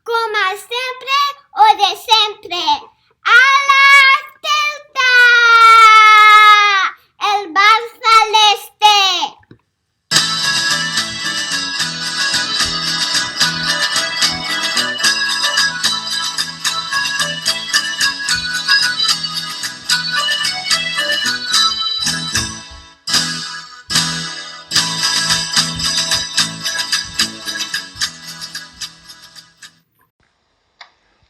como sempre, o de sempre. A la Celta! El Barça l'Este!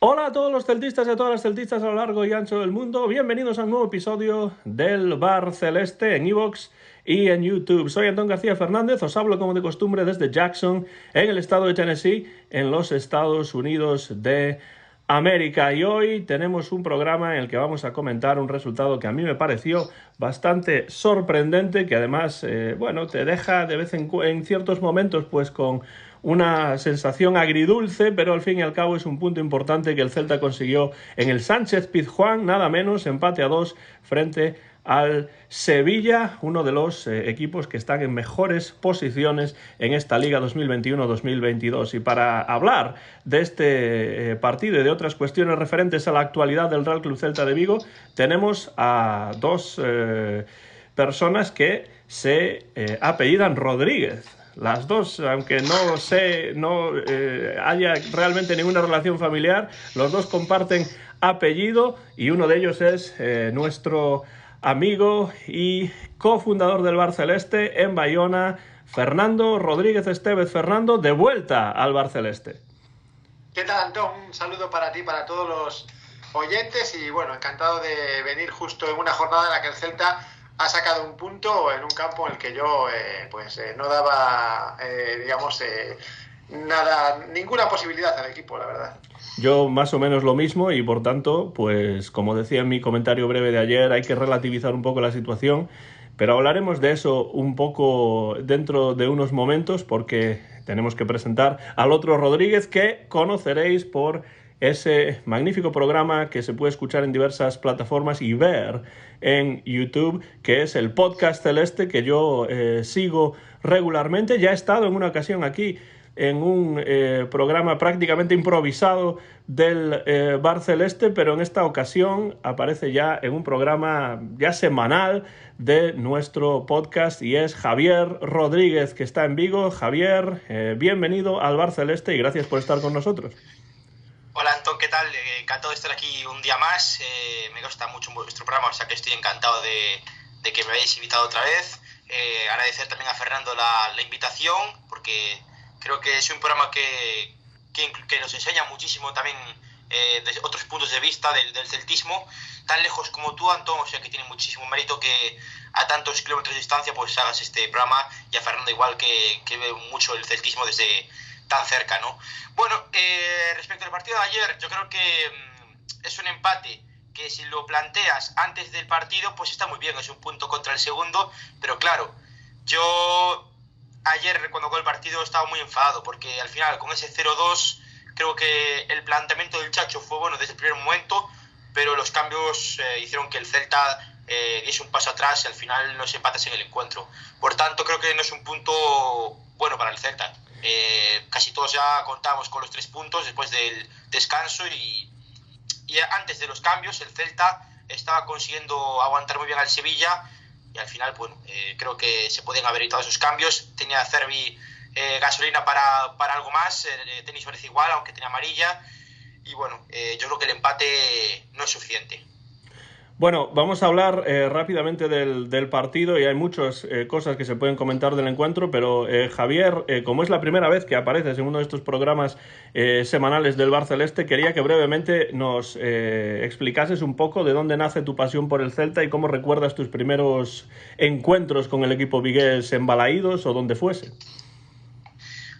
Hola a todos los celtistas y a todas las celtistas a lo largo y ancho del mundo. Bienvenidos a un nuevo episodio del Bar Celeste en iVoox y en YouTube. Soy Antón García Fernández, os hablo como de costumbre desde Jackson, en el estado de Tennessee, en los Estados Unidos de América. Y hoy tenemos un programa en el que vamos a comentar un resultado que a mí me pareció bastante sorprendente, que además, te deja de vez en ciertos momentos pues con una sensación agridulce, pero al fin y al cabo es un punto importante que el Celta consiguió en el Sánchez-Pizjuán, nada menos, empate a 2 frente al Sevilla, uno de los equipos que están en mejores posiciones en esta Liga 2021-2022. Y para hablar de este partido y de otras cuestiones referentes a la actualidad del Real Club Celta de Vigo, tenemos a dos personas que se apellidan Rodríguez. Las dos, aunque no haya realmente ninguna relación familiar, los dos comparten apellido y uno de ellos es nuestro amigo y cofundador del Bar Celeste en Bayona, Fernando Rodríguez Estevez. Fernando, de vuelta al Bar Celeste. ¿Qué tal, Antón? Un saludo para ti, para todos los oyentes y bueno, encantado de venir justo en una jornada en la que el Celta ha sacado un punto en un campo en el que yo no daba, ninguna posibilidad al equipo, la verdad. Yo más o menos lo mismo y por tanto, pues como decía en mi comentario breve de ayer, hay que relativizar un poco la situación, pero hablaremos de eso un poco dentro de unos momentos porque tenemos que presentar al otro Rodríguez que conoceréis por ese magnífico programa que se puede escuchar en diversas plataformas y ver en YouTube, que es el Podcast Celeste, que yo sigo regularmente. Ya he estado en una ocasión aquí en un programa prácticamente improvisado del Bar Celeste, pero en esta ocasión aparece ya en un programa ya semanal de nuestro podcast y es Javier Rodríguez, que está en Vigo. Javier, bienvenido al Bar Celeste y gracias por estar con nosotros. Hola Antón, ¿qué tal? Encantado de estar aquí un día más. Me gusta mucho vuestro programa, o sea que estoy encantado de que me hayáis invitado otra vez. Agradecer también a Fernando la invitación, porque creo que es un programa que nos enseña muchísimo también desde otros puntos de vista del celtismo, tan lejos como tú, Antón, o sea que tiene muchísimo mérito que a tantos kilómetros de distancia pues hagas este programa, y a Fernando igual que ve mucho el celtismo desde tan cerca, ¿no? Bueno, respecto al partido de ayer, yo creo que es un empate que si lo planteas antes del partido, pues está muy bien, es un punto contra el segundo, pero claro, yo ayer cuando acabó el partido estaba muy enfadado, porque al final con ese 0-2 creo que el planteamiento del Chacho fue bueno desde el primer momento, pero los cambios hicieron que el Celta diese un paso atrás y al final no se empatase en el encuentro. Por tanto, creo que no es un punto bueno para el Celta. Casi todos ya contamos con los 3 puntos después del descanso y antes de los cambios el Celta estaba consiguiendo aguantar muy bien al Sevilla y al final creo que se podían haber evitado esos cambios. Tenía Cervi gasolina para algo más, Tenis parece igual aunque tenía amarilla y yo creo que el empate no es suficiente. Bueno, vamos a hablar rápidamente del partido y hay muchas cosas que se pueden comentar del encuentro, pero Javier, como es la primera vez que apareces en uno de estos programas semanales del Bar Celeste, quería que brevemente nos explicases un poco de dónde nace tu pasión por el Celta y cómo recuerdas tus primeros encuentros con el equipo vigués en Balaídos o donde fuese.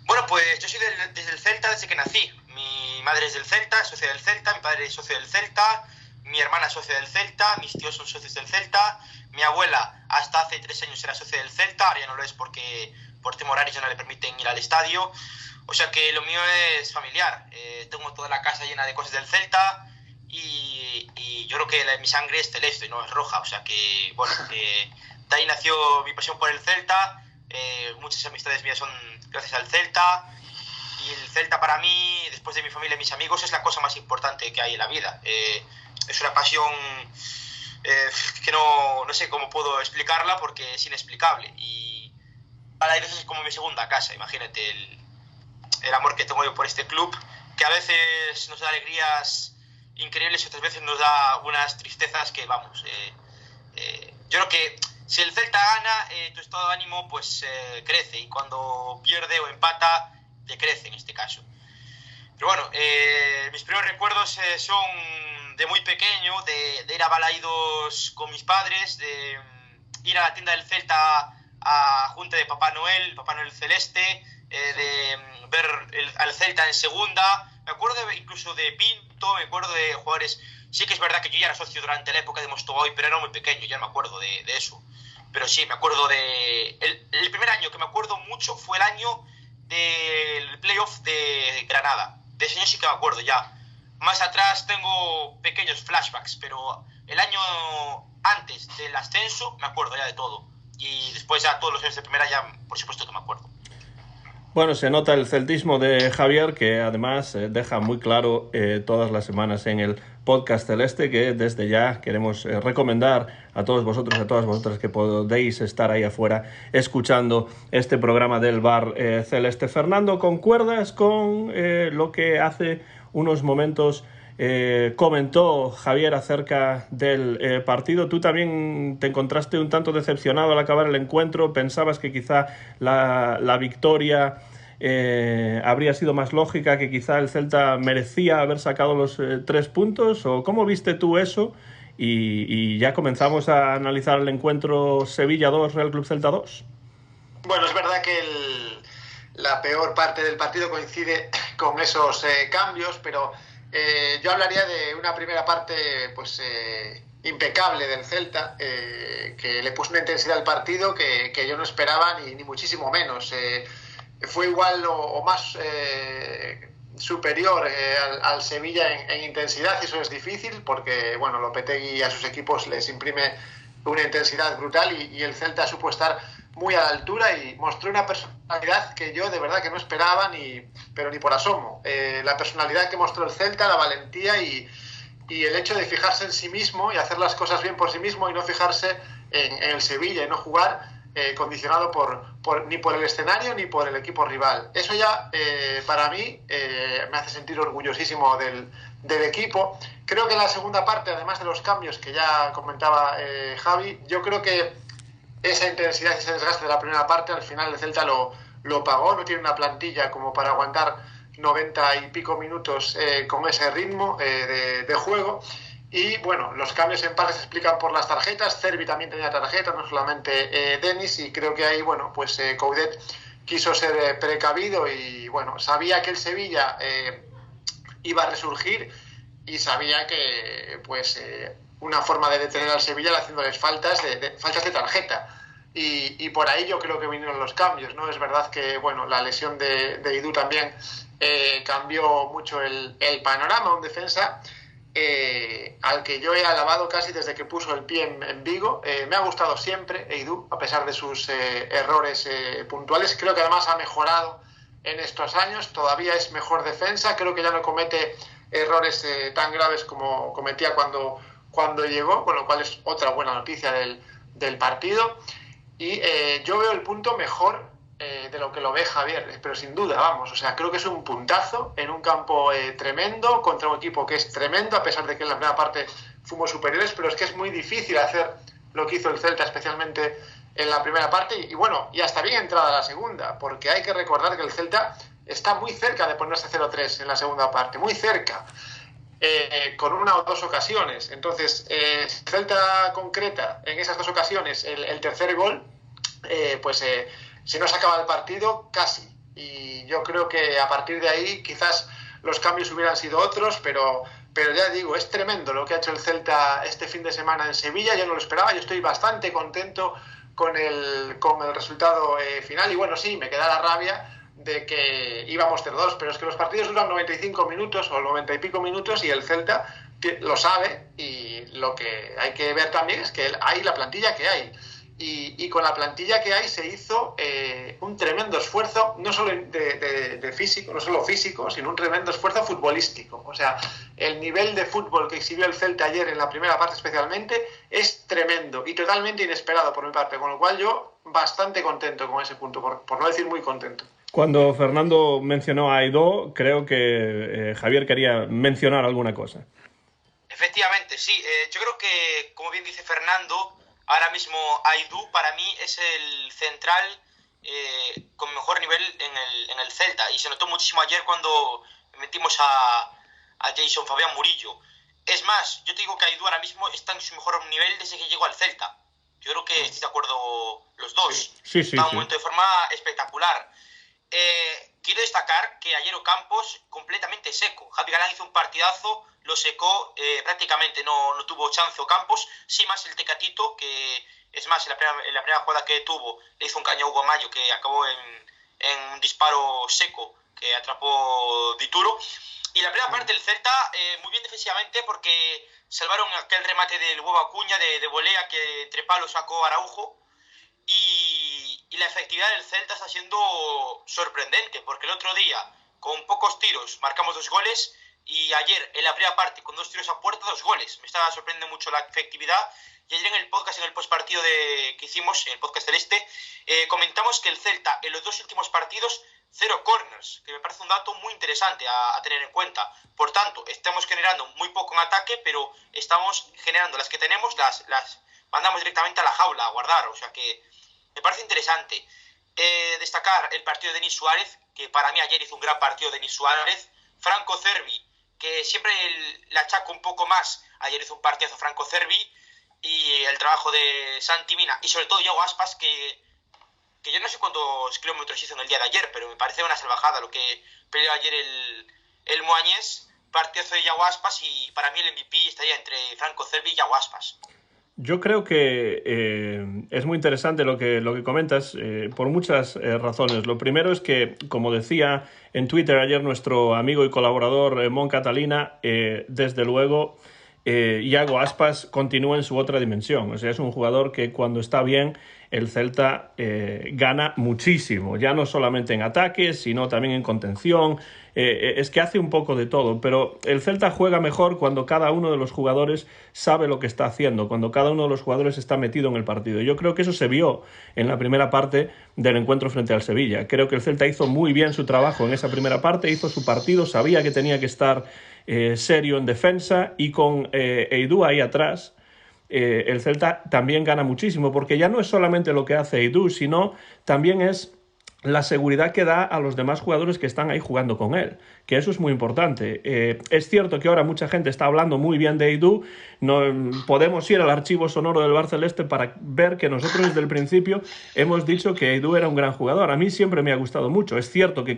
Bueno, pues yo soy desde el Celta desde que nací. Mi madre es del Celta, socia del Celta, mi padre es socio del Celta, mi hermana es socia del Celta, mis tíos son socios del Celta, mi abuela hasta hace 3 años era socia del Celta, ahora ya no lo es porque por tema horario ya no le permiten ir al estadio, o sea que lo mío es familiar. Tengo toda la casa llena de cosas del Celta y yo creo que mi sangre es celeste, no es roja, o sea que de ahí nació mi pasión por el Celta. Muchas amistades mías son gracias al Celta y el Celta para mí, después de mi familia y mis amigos, es la cosa más importante que hay en la vida. Es una pasión que no sé cómo puedo explicarla porque es inexplicable. Y para ellos es como mi segunda casa, imagínate el amor que tengo yo por este club, que a veces nos da alegrías increíbles y otras veces nos da unas tristezas que, vamos, yo creo que si el Celta gana, tu estado de ánimo pues crece, y cuando pierde o empata, decrece en este caso. Pero bueno, mis primeros recuerdos son de muy pequeño, de ir a Balaidos con mis padres, de ir a la tienda del Celta a junta de Papá Noel celeste, de ver al Celta en segunda. Me acuerdo incluso de Pinto, me acuerdo de jugadores. Sí que es verdad que yo ya era socio durante la época de Mostovoy, pero era muy pequeño, ya no me acuerdo de eso. Pero sí, me acuerdo de... El primer año que me acuerdo mucho fue el año del playoff de Granada. De ese año sí que me acuerdo ya. Más atrás tengo pequeños flashbacks, pero el año antes del ascenso me acuerdo ya de todo. Y después ya todos los años de primera ya, por supuesto que me acuerdo. Bueno, se nota el celtismo de Javier, que además deja muy claro todas las semanas en el podcast celeste, que desde ya queremos recomendar a todos vosotros, a todas vosotras, que podéis estar ahí afuera escuchando este programa del Bar Celeste. Fernando, ¿concuerdas con lo que hace unos momentos comentó Javier acerca del partido? ¿Tú también te encontraste un tanto decepcionado al acabar el encuentro? ¿Pensabas que quizá la victoria habría sido más lógica, que quizá el Celta merecía haber sacado los 3 puntos? ¿O cómo viste tú eso? Y ya comenzamos a analizar el encuentro Sevilla 2, Real Club Celta 2. Bueno, es verdad que la peor parte del partido coincide con esos cambios, pero yo hablaría de una primera parte pues impecable del Celta, que le puso una intensidad al partido que yo no esperaba ni muchísimo menos. Fue igual o más superior al Sevilla en intensidad, y eso es difícil porque bueno, Lopetegui a sus equipos les imprime una intensidad brutal, y el Celta supo estar muy a la altura y mostró una personalidad que yo de verdad que no esperaba pero ni por asomo. La personalidad que mostró el Celta, la valentía y el hecho de fijarse en sí mismo y hacer las cosas bien por sí mismo, y no fijarse en el Sevilla y no jugar condicionado ni por el escenario ni por el equipo rival. Eso ya para mí me hace sentir orgullosísimo del equipo. Creo que en la segunda parte, además de los cambios que ya comentaba Javi, yo creo que esa intensidad y ese desgaste de la primera parte, al final el Celta lo pagó. No tiene una plantilla como para aguantar 90 y pico minutos con ese ritmo de juego. Y bueno, los cambios en parte se explican por las tarjetas. Cervi también tenía tarjeta, no solamente Denis, y creo que ahí, bueno, pues Coudet quiso ser precavido y bueno, sabía que el Sevilla iba a resurgir, y sabía que pues una forma de detener al Sevilla era haciéndoles faltas de tarjeta, y por ahí yo creo que vinieron los cambios, ¿no? Es verdad que bueno, la lesión de Edu también cambió mucho el panorama. Un defensa al que yo he alabado casi desde que puso el pie en Vigo. Me ha gustado siempre Edu, a pesar de sus errores puntuales. Creo que además ha mejorado en estos años, todavía es mejor defensa. Creo que ya no comete errores tan graves como cometía cuando llegó, con lo cual es otra buena noticia del partido. Y yo veo el punto mejor de lo que lo ve Javier, pero sin duda, vamos, o sea, creo que es un puntazo en un campo tremendo, contra un equipo que es tremendo, a pesar de que en la primera parte fuimos superiores, pero es que es muy difícil hacer lo que hizo el Celta, especialmente en la primera parte, y bueno, y hasta bien entrada la segunda, porque hay que recordar que el Celta está muy cerca de ponerse 0-3 en la segunda parte, muy cerca, con una o dos ocasiones. Entonces, si Celta concreta en esas dos ocasiones el tercer gol, si no se acaba el partido, casi. Y yo creo que a partir de ahí quizás los cambios hubieran sido otros, pero ya digo, es tremendo lo que ha hecho el Celta este fin de semana en Sevilla. Yo no lo esperaba, yo estoy bastante contento con el resultado final. Y bueno, sí, me queda la rabia de que íbamos 0-2, pero es que los partidos duran 95 minutos o 90 y pico minutos, y el Celta lo sabe, y lo que hay que ver también es que hay la plantilla que hay. y con la plantilla que hay se hizo un tremendo esfuerzo, no solo de físico, no solo físico, sino un tremendo esfuerzo futbolístico. O sea, el nivel de fútbol que exhibió el Celta ayer en la primera parte especialmente es tremendo y totalmente inesperado por mi parte, con lo cual yo bastante contento con ese punto, por no decir muy contento. Cuando Fernando mencionó a Aidó, creo que Javier quería mencionar alguna cosa. Efectivamente, sí. Yo creo que, como bien dice Fernando, ahora mismo Aidó para mí es el central con mejor nivel en el Celta. Y se notó muchísimo ayer cuando metimos a Jason Fabián Murillo. Es más, yo te digo que Aidó ahora mismo está en su mejor nivel desde que llegó al Celta. Yo creo que estoy de acuerdo los dos. Sí, está en un momento de forma espectacular. Quiero destacar que ayer Ocampos completamente seco. Javi Galán hizo un partidazo, lo secó, prácticamente no tuvo chance Ocampos, sí más el Tecatito, que es más, en la primera jugada que tuvo le hizo un caño a Hugo Mayo que acabó en un disparo seco que atrapó Dituro. Y la primera parte del Celta, muy bien defensivamente, porque salvaron aquel remate del huevo Acuña de volea que entre palos sacó Araujo. Y la efectividad del Celta está siendo sorprendente, porque el otro día con pocos tiros marcamos 2 goles y ayer en la primera parte con 2 tiros a puerta 2 goles. Me estaba sorprendiendo mucho la efectividad. Y ayer en el podcast, en el postpartido que hicimos, en el podcast celeste, comentamos que el Celta en los 2 últimos partidos 0 corners, que me parece un dato muy interesante a tener en cuenta. Por tanto, estamos generando muy poco en ataque, pero estamos generando las que tenemos, las mandamos directamente a la jaula a guardar. O sea que me parece interesante. Destacar el partido de Denis Suárez, que para mí ayer hizo un gran partido de Denis Suárez. Franco Cervi, que siempre le achaco un poco más, ayer hizo un partidazo Franco Cervi. Y el trabajo de Santi Mina y sobre todo Iago Aspas, que yo no sé cuántos kilómetros hizo en el día de ayer, pero me parece una salvajada lo que peleó ayer el Moañés. Partidazo de Iago Aspas y para mí el MVP estaría entre Franco Cervi y Iago Aspas. Yo creo que es muy interesante lo que comentas por muchas razones. Lo primero es que, como decía en Twitter ayer nuestro amigo y colaborador Mon Catalina, desde luego Iago Aspas continúa en su otra dimensión. O sea, es un jugador que cuando está bien el Celta gana muchísimo, ya no solamente en ataques, sino también en contención. Es que hace un poco de todo, pero el Celta juega mejor cuando cada uno de los jugadores sabe lo que está haciendo, cuando cada uno de los jugadores está metido en el partido. Yo creo que eso se vio en la primera parte del encuentro frente al Sevilla. Creo que el Celta hizo muy bien su trabajo en esa primera parte, hizo su partido, sabía que tenía que estar serio en defensa, y con Aidó ahí atrás el Celta también gana muchísimo, porque ya no es solamente lo que hace Aidó, sino también es la seguridad que da a los demás jugadores que están ahí jugando con él, que eso es muy importante. Es cierto que ahora mucha gente está hablando muy bien de Aidó. No, podemos ir al archivo sonoro del Bar Celeste para ver que nosotros desde el principio hemos dicho que Aidó era un gran jugador. A mí siempre me ha gustado mucho. Es cierto que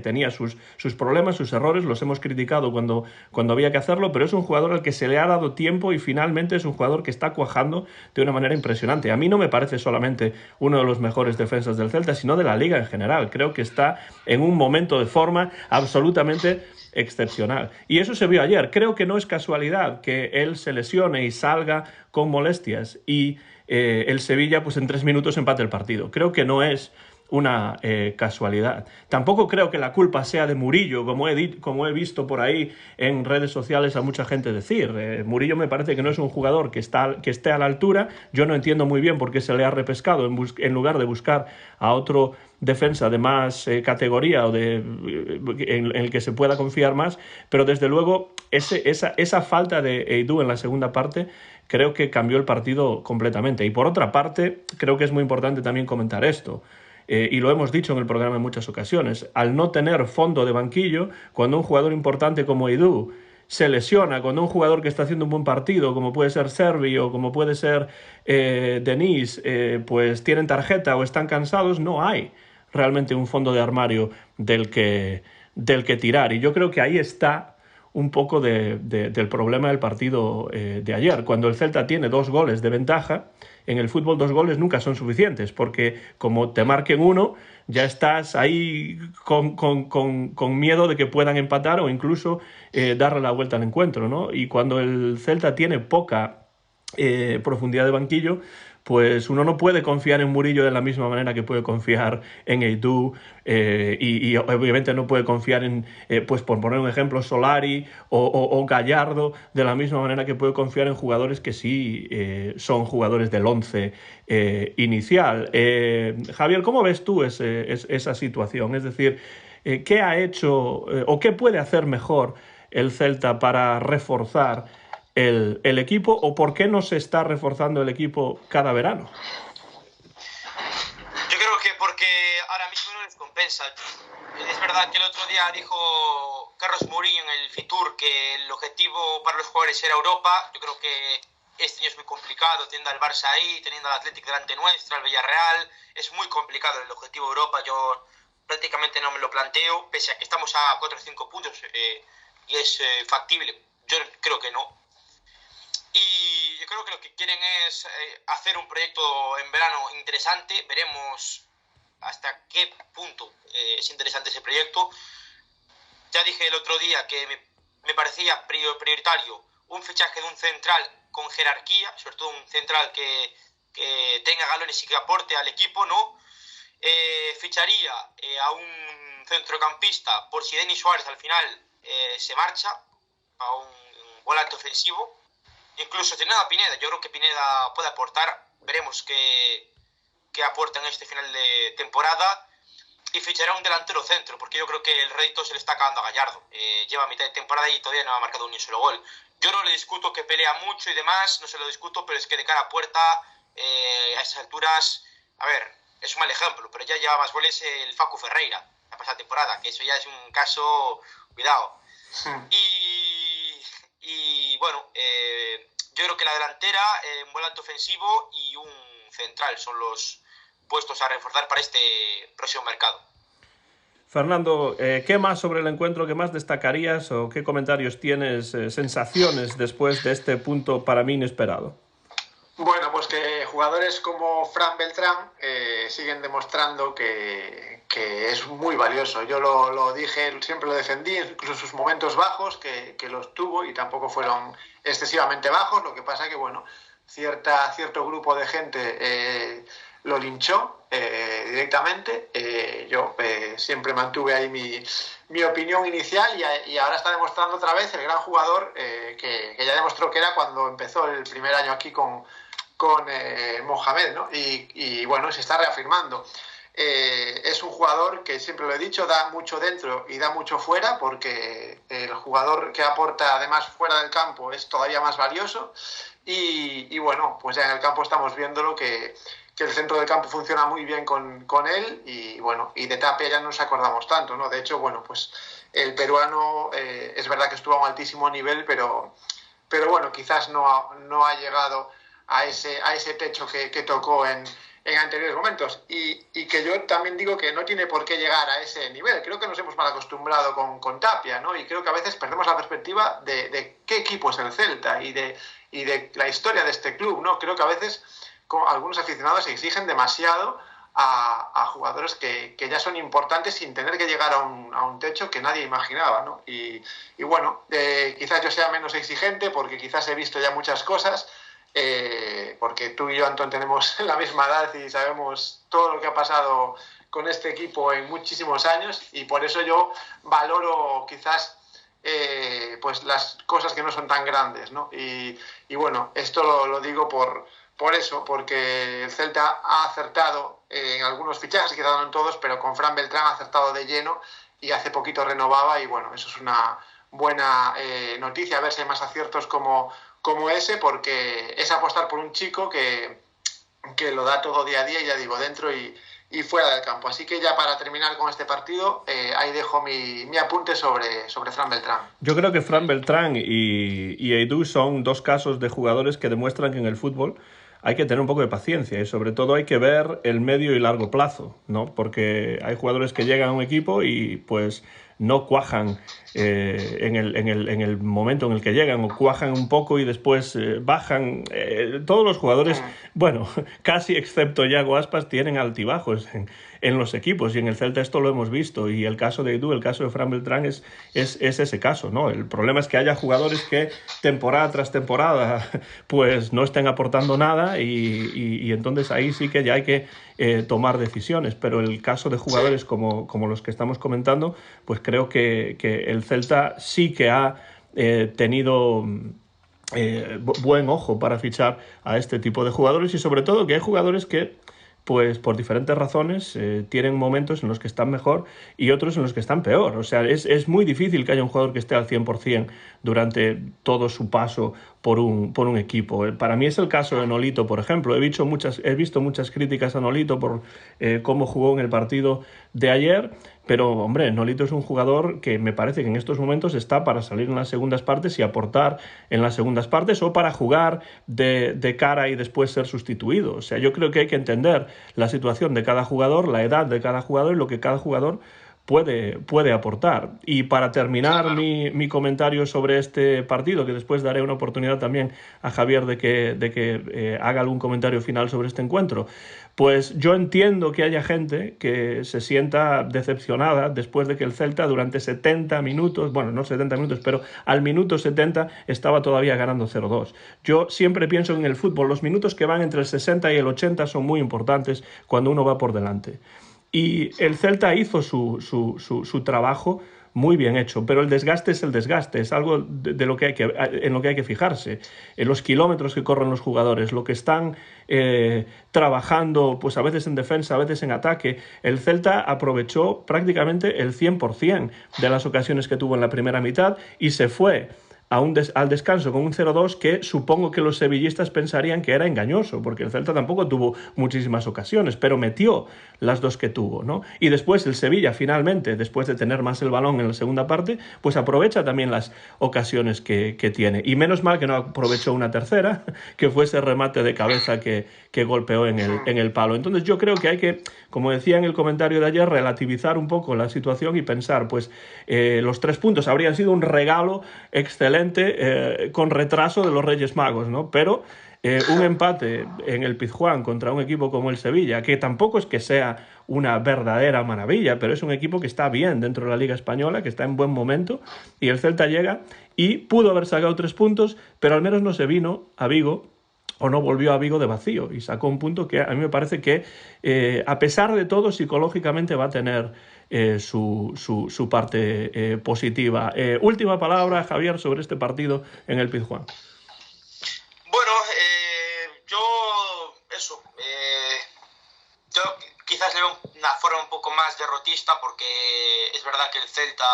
tenía sus problemas, sus errores, los hemos criticado cuando había que hacerlo, pero es un jugador al que se le ha dado tiempo y finalmente es un jugador que está cuajando de una manera impresionante. A mí no me parece solamente uno de los mejores defensas del Celta, sino de la Liga en general. Creo que está en un momento de forma absolutamente excepcional. Y eso se vio ayer. Creo que no es casualidad que él se lesione y salga con molestias y el Sevilla pues en 3 minutos empate el partido. Creo que no es una casualidad. Tampoco creo que la culpa sea de Murillo, como he visto por ahí en redes sociales a mucha gente decir. Murillo me parece que no es un jugador que esté a la altura. Yo no entiendo muy bien por qué se le ha repescado en lugar de buscar a otro defensa de más categoría o en el que se pueda confiar más, pero desde luego esa falta de Aidó en la segunda parte creo que cambió el partido completamente. Y por otra parte, creo que es muy importante también comentar esto. Y lo hemos dicho en el programa en muchas ocasiones, al no tener fondo de banquillo, cuando un jugador importante como Aidó se lesiona, cuando un jugador que está haciendo un buen partido, como puede ser Cervi o como puede ser Denis, pues tienen tarjeta o están cansados, no hay realmente un fondo de armario del que tirar. Y yo creo que ahí está un poco del problema del partido de ayer. Cuando el Celta tiene 2 goles de ventaja, en el fútbol 2 goles nunca son suficientes, porque como te marquen uno, ya estás ahí con miedo de que puedan empatar o incluso darle la vuelta al encuentro, ¿no? Y cuando el Celta tiene poca profundidad de banquillo, pues uno no puede confiar en Murillo de la misma manera que puede confiar en Eidú, y obviamente no puede confiar en, pues por poner un ejemplo, Solari o Gallardo, de la misma manera que puede confiar en jugadores que sí son jugadores del 11 inicial. Javier, ¿cómo ves tú esa situación? Es decir, ¿qué ha hecho o qué puede hacer mejor el Celta para reforzar el equipo, o por qué no se está reforzando el equipo cada verano? Yo creo que porque ahora mismo no les compensa. Es verdad que el otro día dijo Carlos Mourinho en el Fitur que el objetivo para los jugadores era Europa. Yo creo que este año es muy complicado, teniendo al Barça ahí, teniendo al Athletic delante nuestra, al Villarreal. Es muy complicado el objetivo Europa. Yo prácticamente no me lo planteo, pese a que estamos a 4 o 5 puntos y es factible. Yo creo que no. Y yo creo que lo que quieren es hacer un proyecto en verano interesante. Veremos hasta qué punto es interesante ese proyecto. Ya dije el otro día que me parecía prioritario un fichaje de un central con jerarquía, sobre todo un central que tenga galones y que aporte al equipo, ¿no? Ficharía a un centrocampista por si Denis Suárez al final se marcha, a un volante ofensivo. Incluso teniendo a Pineda, yo creo que Pineda puede aportar. Veremos qué aporta en este final de temporada. Y fichará un delantero centro, porque yo creo que el rédito se le está acabando a Gallardo. Lleva mitad de temporada y todavía no ha marcado ni un solo gol. Yo no le discuto que pelea mucho y demás, no se lo discuto, pero es que de cara a puerta, a esas alturas, a ver, es un mal ejemplo, pero ya lleva más goles el Facu Ferreira la pasada temporada, que eso ya es un caso, cuidado. Y bueno, yo creo que la delantera, un volante ofensivo y un central son los puestos a reforzar para este próximo mercado. Fernando, ¿qué más sobre el encuentro, qué más destacarías o qué comentarios tienes, sensaciones después de este punto para mí inesperado? Bueno, pues que jugadores como Fran Beltrán siguen demostrando que es muy valioso. Yo lo dije, siempre lo defendí, incluso en sus momentos bajos, que los tuvo y tampoco fueron excesivamente bajos. Lo que pasa que, bueno, cierto grupo de gente lo linchó directamente. Yo siempre mantuve ahí mi opinión inicial y ahora está demostrando otra vez el gran jugador que ya demostró que era cuando empezó el primer año aquí con Mohamed, ¿no? Y bueno, se está reafirmando. Es un jugador que, siempre lo he dicho, da mucho dentro y da mucho fuera, porque el jugador que aporta además fuera del campo es todavía más valioso. Y bueno, pues ya en el campo estamos viéndolo, que el centro del campo funciona muy bien con él, y bueno, y de Tapia ya no nos acordamos tanto, ¿no? De hecho, bueno, pues el peruano es verdad que estuvo a un altísimo nivel, pero bueno, quizás no ha llegado a ese techo que tocó en anteriores momentos, y que yo también digo que no tiene por qué llegar a ese nivel. Creo que nos hemos mal acostumbrado con Tapia, ¿no? Y creo que a veces perdemos la perspectiva de qué equipo es el Celta y de la historia de este club, ¿no? Creo que a veces algunos aficionados se exigen demasiado a jugadores que ya son importantes sin tener que llegar a un techo que nadie imaginaba, ¿no? Y bueno, quizás yo sea menos exigente porque quizás he visto ya muchas cosas, porque tú y yo, Antón, tenemos la misma edad y sabemos todo lo que ha pasado con este equipo en muchísimos años, y por eso yo valoro quizás pues las cosas que no son tan grandes, ¿no? Y bueno, esto lo digo por eso, porque el Celta ha acertado en algunos fichajes, quizás no en todos, pero con Fran Beltrán ha acertado de lleno y hace poquito renovaba, y bueno, eso es una buena noticia, a ver si hay más aciertos como ese, porque es apostar por un chico que lo da todo día a día, ya digo, dentro y fuera del campo. Así que ya para terminar con este partido, ahí dejo mi apunte sobre Fran Beltrán. Yo creo que Fran Beltrán y Eidú son dos casos de jugadores que demuestran que en el fútbol hay que tener un poco de paciencia y sobre todo hay que ver el medio y largo plazo, ¿no? Porque hay jugadores que llegan a un equipo y pues no cuajan en el momento en el que llegan, o cuajan un poco y después bajan. Todos los jugadores, bueno, casi excepto Iago Aspas, tienen altibajos en los equipos, y en el Celta esto lo hemos visto, y el caso de Edu, el caso de Fran Beltrán es ese caso, ¿no? El problema es que haya jugadores que temporada tras temporada pues no estén aportando nada, y entonces ahí sí que ya hay que tomar decisiones, pero el caso de jugadores como los que estamos comentando, pues creo que el Celta sí que ha tenido buen ojo para fichar a este tipo de jugadores, y sobre todo que hay jugadores que pues por diferentes razones tienen momentos en los que están mejor y otros en los que están peor. O sea, es muy difícil que haya un jugador que esté al 100% durante todo su paso por un equipo. Para mí es el caso de Nolito, por ejemplo. He visto muchas críticas a Nolito por cómo jugó en el partido de ayer, pero, hombre, Nolito es un jugador que me parece que en estos momentos está para salir en las segundas partes y aportar en las segundas partes, o para jugar de cara y después ser sustituido. O sea, yo creo que hay que entender la situación de cada jugador, la edad de cada jugador y lo que cada jugador puede aportar. Y para terminar mi comentario sobre este partido, que después daré una oportunidad también a Javier de que haga algún comentario final sobre este encuentro, pues yo entiendo que haya gente que se sienta decepcionada después de que el Celta durante 70 minutos, bueno, no 70 minutos, pero al minuto 70 estaba todavía ganando 0-2. Yo siempre pienso en el fútbol, los minutos que van entre el 60 y el 80 son muy importantes cuando uno va por delante. Y el Celta hizo su trabajo muy bien hecho, pero el desgaste es el desgaste, es algo en lo que hay que fijarse. En los kilómetros que corren los jugadores, lo que están trabajando, pues a veces en defensa, a veces en ataque. El Celta aprovechó prácticamente el 100% de las ocasiones que tuvo en la primera mitad y se fue al descanso con un 0-2 que supongo que los sevillistas pensarían que era engañoso, porque el Celta tampoco tuvo muchísimas ocasiones, pero metió las dos que tuvo, ¿no? Y después el Sevilla, finalmente, después de tener más el balón en la segunda parte, pues aprovecha también las ocasiones que tiene. Y menos mal que no aprovechó una tercera, que fue ese remate de cabeza que golpeó en el palo. Entonces yo creo que hay que, como decía en el comentario de ayer, relativizar un poco la situación y pensar, pues los 3 puntos habrían sido un regalo excelente con retraso de los Reyes Magos, ¿no? Pero un empate en el Pizjuán contra un equipo como el Sevilla, que tampoco es que sea una verdadera maravilla, pero es un equipo que está bien dentro de la Liga Española, que está en buen momento, y el Celta llega y pudo haber sacado 3 puntos, pero al menos no se vino a Vigo, o no volvió a Vigo de vacío, y sacó un punto que a mí me parece que, a pesar de todo, psicológicamente va a tener su parte positiva. Última palabra, Javier, sobre este partido en el Pizjuán. Bueno, yo quizás le veo una forma un poco más derrotista, porque es verdad que el Celta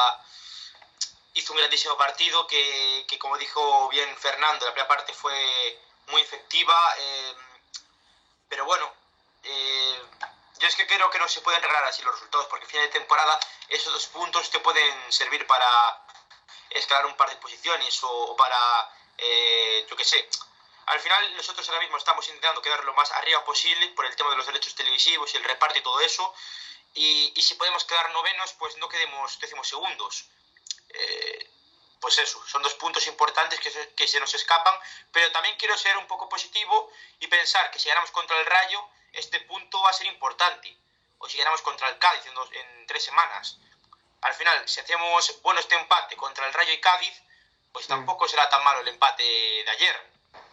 hizo un grandísimo partido que como dijo bien Fernando, la primera parte fue muy efectiva, pero bueno, yo es que creo que no se pueden regalar así los resultados, porque a final de temporada esos 2 puntos te pueden servir para escalar un par de posiciones o para, yo qué sé. Al final nosotros ahora mismo estamos intentando quedar lo más arriba posible por el tema de los derechos televisivos y el reparto y todo eso, y si podemos quedar novenos, pues no quedemos 12º. Pues eso, son 2 puntos importantes que se nos escapan, pero también quiero ser un poco positivo y pensar que si ganamos contra el Rayo, este punto va a ser importante, o si ganamos contra el Cádiz en 3 semanas. Al final, si hacemos bueno este empate contra el Rayo y Cádiz, pues tampoco será tan malo el empate de ayer.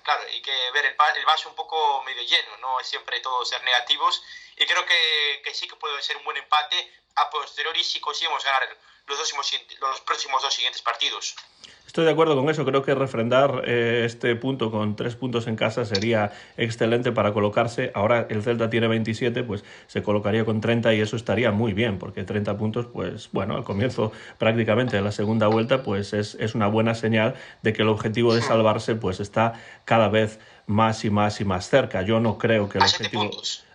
Claro, hay que ver el vaso un poco medio lleno, no es siempre todo ser negativos, y creo que sí que puede ser un buen empate a posteriori si conseguimos ganar los próximos 2 siguientes partidos. Estoy de acuerdo con eso, creo que refrendar este punto con 3 puntos en casa sería excelente para colocarse. Ahora el Celta tiene 27, pues se colocaría con 30 y eso estaría muy bien, porque 30 puntos, pues bueno, al comienzo prácticamente de la segunda vuelta, pues es una buena señal de que el objetivo de salvarse pues está cada vez más y más y más cerca. Yo no creo que el objetivo...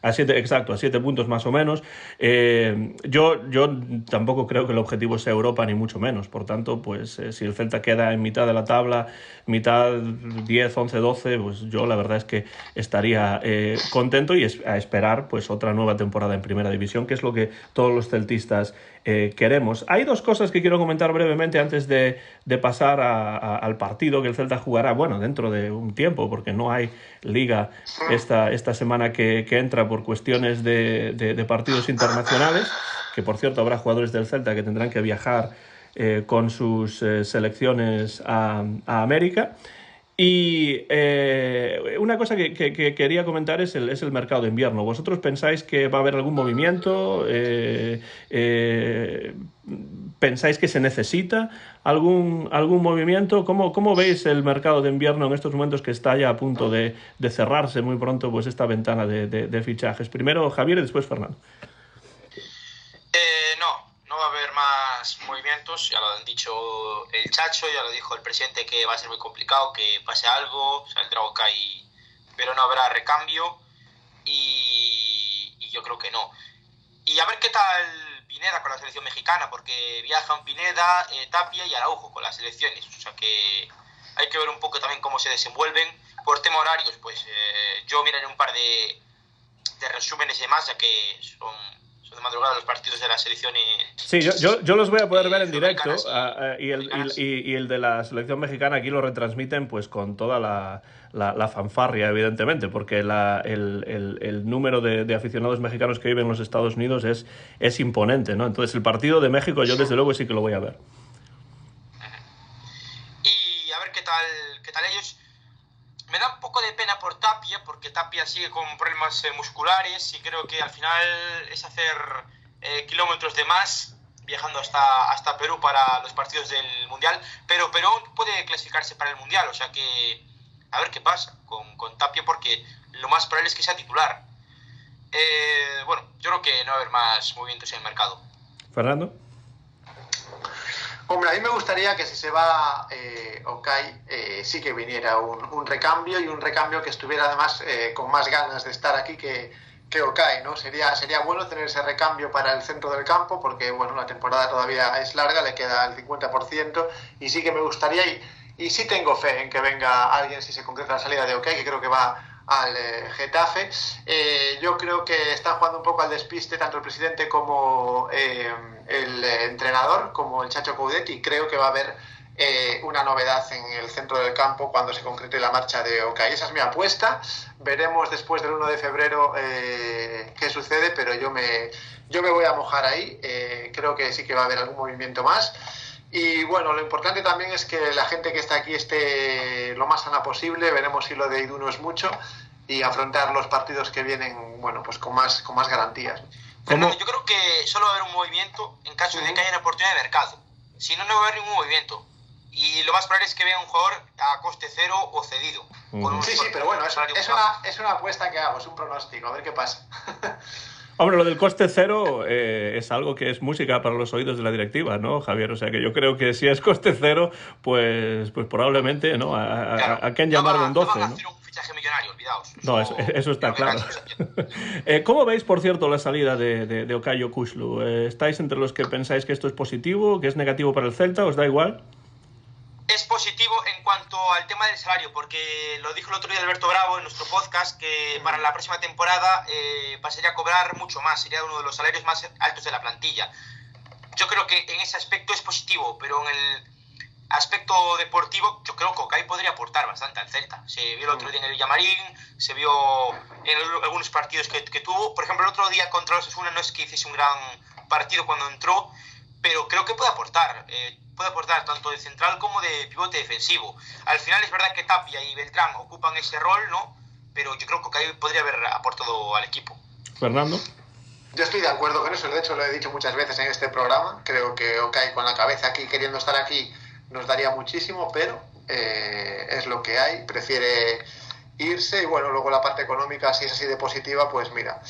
Exacto, a 7 puntos más o menos. Yo tampoco creo que el objetivo sea Europa, ni mucho menos. Por tanto, pues si el Celta queda en mitad de la tabla, mitad 10, 11, 12, pues yo la verdad es que estaría contento y a esperar pues otra nueva temporada en Primera División, que es lo que todos los celtistas queremos. Hay dos cosas que quiero comentar brevemente antes de pasar al partido que el Celta jugará, bueno, dentro de un tiempo, porque no hay liga esta semana que entra por cuestiones de partidos internacionales, que por cierto habrá jugadores del Celta que tendrán que viajar con sus selecciones a América. Y una cosa que quería comentar es el mercado de invierno. ¿Vosotros pensáis que va a haber algún movimiento? ¿Pensáis que se necesita algún movimiento? ¿Cómo veis el mercado de invierno en estos momentos que está ya a punto de cerrarse muy pronto pues esta ventana de fichajes? Primero Javier y después Fernando. No va a haber más movimientos, ya lo han dicho el Chacho, ya lo dijo el presidente que va a ser muy complicado, que pase algo, saldrá Okay, pero no habrá recambio y yo creo que no. Y a ver qué tal Pineda con la selección mexicana, porque viajan Pineda, Tapia y Araujo con las selecciones, o sea que hay que ver un poco también cómo se desenvuelven. Por tema horarios, pues yo miraré un par de resúmenes y demás, ya que son de madrugada los partidos de las selecciones. Sí, yo los voy a poder ver en directo y el de la selección mexicana aquí lo retransmiten pues con toda la fanfarria, evidentemente, porque el número de aficionados mexicanos que viven en los Estados Unidos es imponente, ¿no? Entonces el partido de México yo desde luego sí que lo voy a ver. Y a ver qué tal ellos. Me da un poco de pena por Tapia, porque Tapia sigue con problemas musculares y creo que al final es hacer kilómetros de más viajando hasta Perú para los partidos del Mundial, pero Perú puede clasificarse para el Mundial, o sea que a ver qué pasa con Tapia, porque lo más probable es que sea titular. Bueno, yo creo que no va a haber más movimientos en el mercado. Fernando. Hombre, a mí me gustaría que si se va Okay, sí que viniera un recambio, y un recambio que estuviera además con más ganas de estar aquí que Okay, ¿no? Sería bueno tener ese recambio para el centro del campo, porque bueno, la temporada todavía es larga, le queda el 50%, y sí que me gustaría, y sí tengo fe en que venga alguien si se concreta la salida de Okay, que creo que va al Getafe. Yo creo que están jugando un poco al despiste tanto el presidente como el entrenador, como el Chacho Coudet, y creo que va a haber una novedad en el centro del campo cuando se concrete la marcha de Okay. Esa es mi apuesta. Veremos después del 1 de febrero qué sucede, pero yo me voy a mojar ahí. Creo que sí que va a haber algún movimiento más. Y bueno, lo importante también es que la gente que está aquí esté lo más sana posible. Veremos si lo de Idú no es mucho, y afrontar los partidos que vienen, bueno, pues con más garantías. Fernando, yo creo que solo va a haber un movimiento en caso de que haya una oportunidad de mercado. Si no, no va a haber ningún movimiento. Y lo más probable es que vea un jugador a coste cero o cedido. Sí, pero bueno, es una apuesta que hago, es un pronóstico, a ver qué pasa. Hombre, lo del coste cero es algo que es música para los oídos de la directiva, ¿no, Javier? O sea que yo creo que si es coste cero, pues probablemente, ¿no? ¿A quién llamar en 12? No van a hacer un fichaje millonario, olvidaos. No, eso está claro. ¿Cómo veis, por cierto, la salida de Okay Yokuslu? ¿Estáis entre los que pensáis que esto es positivo, que es negativo para el Celta? ¿Os da igual? Es positivo en cuanto al tema del salario, porque lo dijo el otro día Alberto Bravo en nuestro podcast, que para la próxima temporada pasaría a cobrar mucho más, sería uno de los salarios más altos de la plantilla. Yo creo que en ese aspecto es positivo, pero en el aspecto deportivo yo creo que Okay podría aportar bastante al Celta. Se vio el otro día en el Villamarín, se vio en algunos partidos que tuvo. Por ejemplo, el otro día contra los Osasuna no es que hiciese un gran partido cuando entró, pero creo que puede aportar tanto de central como de pivote defensivo. Al final es verdad que Tapia y Beltrán ocupan ese rol, ¿no? Pero yo creo que Okay podría haber aportado al equipo. Fernando. Yo estoy de acuerdo con eso, de hecho lo he dicho muchas veces en este programa. Creo que Okay con la cabeza aquí, queriendo estar aquí, nos daría muchísimo, pero es lo que hay, prefiere irse. Y bueno, luego la parte económica, si es así de positiva, pues mira,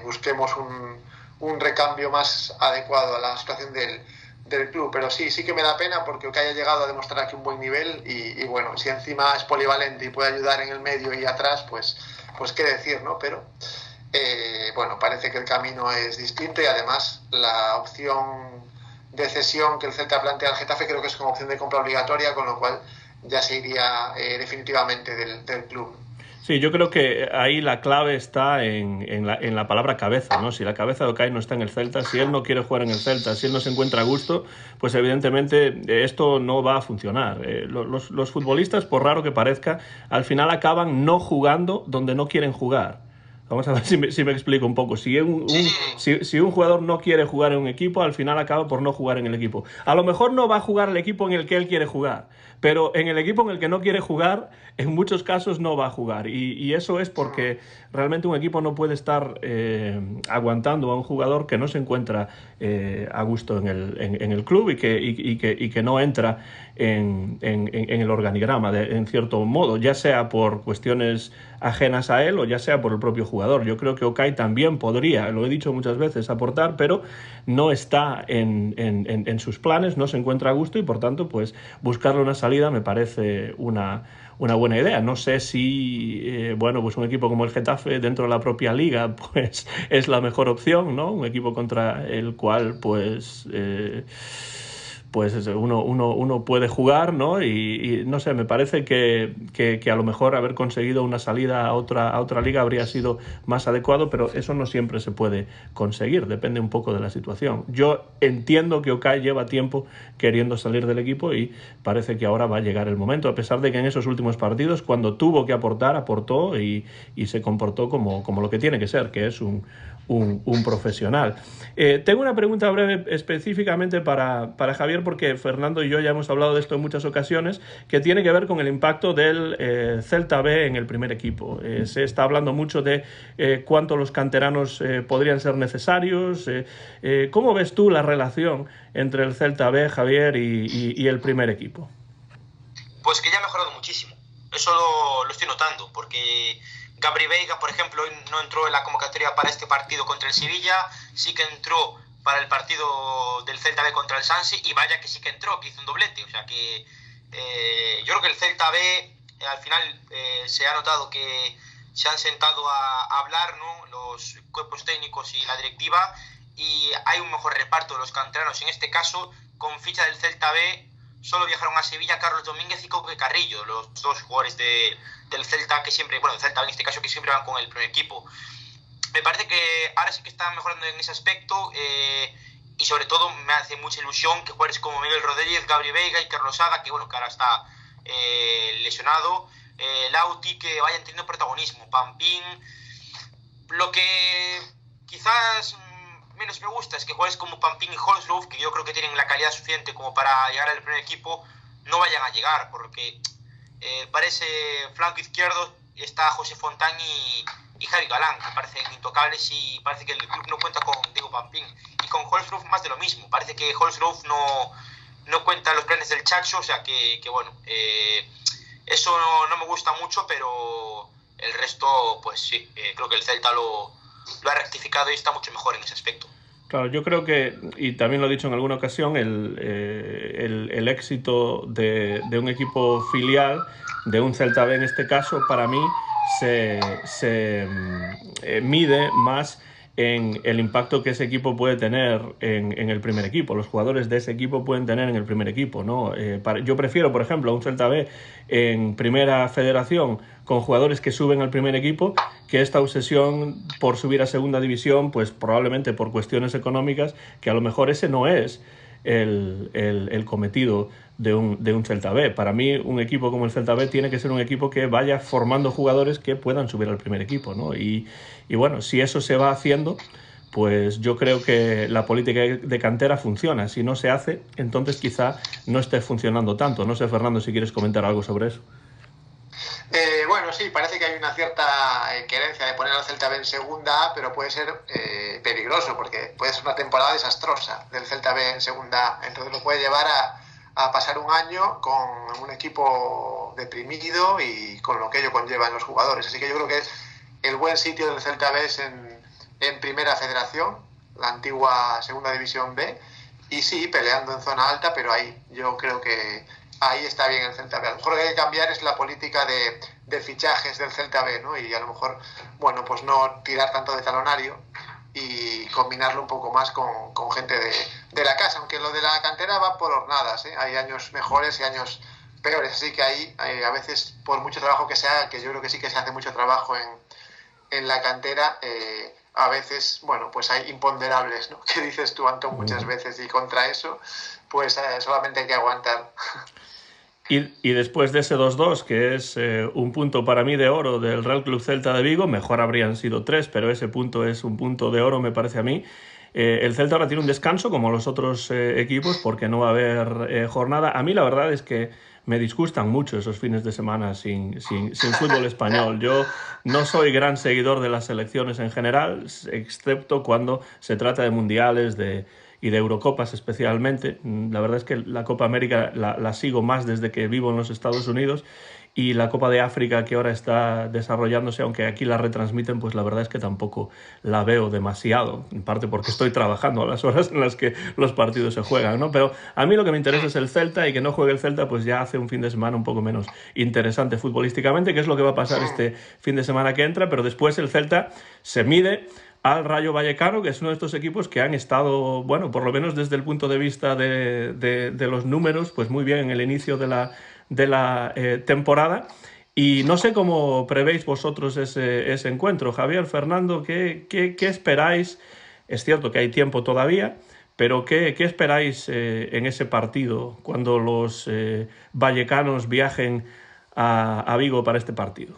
busquemos un recambio más adecuado a la situación del club. Pero sí que me da pena, porque Okay haya llegado a demostrar aquí un buen nivel, y bueno, si encima es polivalente y puede ayudar en el medio y atrás, pues qué decir, ¿no? Pero bueno, parece que el camino es distinto y además la opción de cesión que el Celta plantea al Getafe creo que es como opción de compra obligatoria, con lo cual ya se iría definitivamente del club. Sí, yo creo que ahí la clave está en la palabra cabeza, ¿no? Si la cabeza de Okay no está en el Celta, si él no quiere jugar en el Celta, si él no se encuentra a gusto, pues evidentemente esto no va a funcionar. Los futbolistas, por raro que parezca, al final acaban no jugando donde no quieren jugar. Vamos a ver si me explico un poco. Si un jugador no quiere jugar en un equipo, al final acaba por no jugar en el equipo. A lo mejor no va a jugar el equipo en el que él quiere jugar, pero en el equipo en el que no quiere jugar, en muchos casos no va a jugar. Y eso es porque realmente un equipo no puede estar aguantando a un jugador que no se encuentra a gusto en el club y que no entra en el organigrama, en cierto modo, ya sea por cuestiones ajenas a él o ya sea por el propio jugador. Yo creo que Okay también podría, lo he dicho muchas veces, aportar, pero no está en sus planes, no se encuentra a gusto y por tanto pues buscarle una salida me parece una buena idea. No sé si pues un equipo como el Getafe dentro de la propia liga pues es la mejor opción, ¿no? Un equipo contra el cual pues uno puede jugar, ¿no? Y no sé, me parece que a lo mejor haber conseguido una salida a otra liga habría sido más adecuado, pero eso no siempre se puede conseguir, depende un poco de la situación. Yo entiendo que Okay lleva tiempo queriendo salir del equipo y parece que ahora va a llegar el momento, a pesar de que en esos últimos partidos, cuando tuvo que aportar, aportó y se comportó como lo que tiene que ser, que es un profesional. Tengo una pregunta breve específicamente para Javier, porque Fernando y yo ya hemos hablado de esto en muchas ocasiones, que tiene que ver con el impacto del Celta B en el primer equipo. Se está hablando mucho de cuánto los canteranos podrían ser necesarios. ¿Cómo ves tú la relación entre el Celta B, Javier, y el primer equipo? Pues que ya ha mejorado muchísimo. Eso lo estoy notando, porque Gabri Veiga, por ejemplo, no entró en la convocatoria para este partido contra el Sevilla, sí que entró para el partido del Celta B contra el Sanse, y vaya que sí que entró, que hizo un doblete. O sea que yo creo que el Celta B al final se ha notado que se han sentado a hablar, ¿no?, los cuerpos técnicos y la directiva, y hay un mejor reparto de los canteranos. En este caso, con ficha del Celta B, solo viajaron a Sevilla Carlos Domínguez y Coque Carrillo, los dos jugadores del Celta, que siempre, bueno, el Celta en este caso, que siempre van con el primer equipo. Me parece que ahora sí que están mejorando en ese aspecto, y sobre todo me hace mucha ilusión que jugadores como Miguel Rodríguez, Gabri Veiga y Carlos Sada, que bueno, que ahora está lesionado, Lauti, que vayan teniendo protagonismo, Pampín. Lo que quizás menos me gusta es que jugadores como Pampín y Holzroof, que yo creo que tienen la calidad suficiente como para llegar al primer equipo, no vayan a llegar, porque parece flanco izquierdo está José Fontán y Javi Galán, que parecen intocables, y parece que el club no cuenta con Diego Pampín. Y con Holzroof más de lo mismo, parece que Holzroof no cuenta en los planes del Chacho, o sea que bueno, eso no me gusta mucho, pero el resto pues sí, creo que el Celta lo ha rectificado y está mucho mejor en ese aspecto. Claro, yo creo que, y también lo he dicho en alguna ocasión, el éxito de un equipo filial, de un Celta B en este caso, para mí se mide más en el impacto que ese equipo puede tener en el primer equipo, los jugadores de ese equipo pueden tener en el primer equipo, ¿no? Yo prefiero, por ejemplo, a un Celta B en primera federación con jugadores que suben al primer equipo, que esta obsesión por subir a segunda división, pues probablemente por cuestiones económicas, que a lo mejor ese no es el cometido de un Celta B. Para mí, un equipo como el Celta B tiene que ser un equipo que vaya formando jugadores que puedan subir al primer equipo, ¿no? Y bueno, si eso se va haciendo, pues yo creo que la política de cantera funciona. Si no se hace, entonces quizá no esté funcionando tanto. No sé, Fernando, si quieres comentar algo sobre eso. Bueno, sí, parece que hay una cierta querencia de poner al Celta B en segunda A, pero puede ser peligroso, porque puede ser una temporada desastrosa del Celta B en segunda A. Entonces lo puede llevar a pasar un año con un equipo deprimido y con lo que ello conlleva en los jugadores. Así que yo creo que el buen sitio del Celta B es en Primera Federación, la antigua Segunda División B, y sí, peleando en zona alta, pero ahí yo creo que ahí está bien el Celta B. A lo mejor lo que hay que cambiar es la política de fichajes del Celta B, ¿no? Y a lo mejor, bueno, pues no tirar tanto de talonario y combinarlo un poco más con gente de la casa, aunque lo de la cantera va por hornadas, ¿eh? Hay años mejores y años peores, así que ahí a veces, por mucho trabajo que se haga, que yo creo que sí que se hace mucho trabajo en la cantera, a veces, bueno, pues hay imponderables, ¿no? Que dices tú, Antón, muchas veces, y contra eso, pues solamente hay que aguantar. Y después de ese 2-2, que es un punto para mí de oro del Real Club Celta de Vigo, mejor habrían sido 3, pero ese punto es un punto de oro, me parece a mí. El Celta ahora tiene un descanso, como los otros equipos, porque no va a haber jornada. A mí la verdad es que me disgustan mucho esos fines de semana sin fútbol español. Yo no soy gran seguidor de las selecciones en general, excepto cuando se trata de mundiales y de Eurocopas especialmente. La verdad es que la Copa América la sigo más desde que vivo en los Estados Unidos, y la Copa de África, que ahora está desarrollándose, aunque aquí la retransmiten, pues la verdad es que tampoco la veo demasiado, en parte porque estoy trabajando a las horas en las que los partidos se juegan, ¿no? Pero a mí lo que me interesa es el Celta, y que no juegue el Celta pues ya hace un fin de semana un poco menos interesante futbolísticamente, que es lo que va a pasar este fin de semana que entra. Pero después el Celta se mide al Rayo Vallecano, que es uno de estos equipos que han estado, bueno, por lo menos desde el punto de vista de los números, pues muy bien en el inicio de la temporada. Y no sé cómo prevéis vosotros ese encuentro. Javier, Fernando, ¿qué esperáis? Es cierto que hay tiempo todavía, pero ¿qué esperáis en ese partido cuando los vallecanos viajen a Vigo para este partido?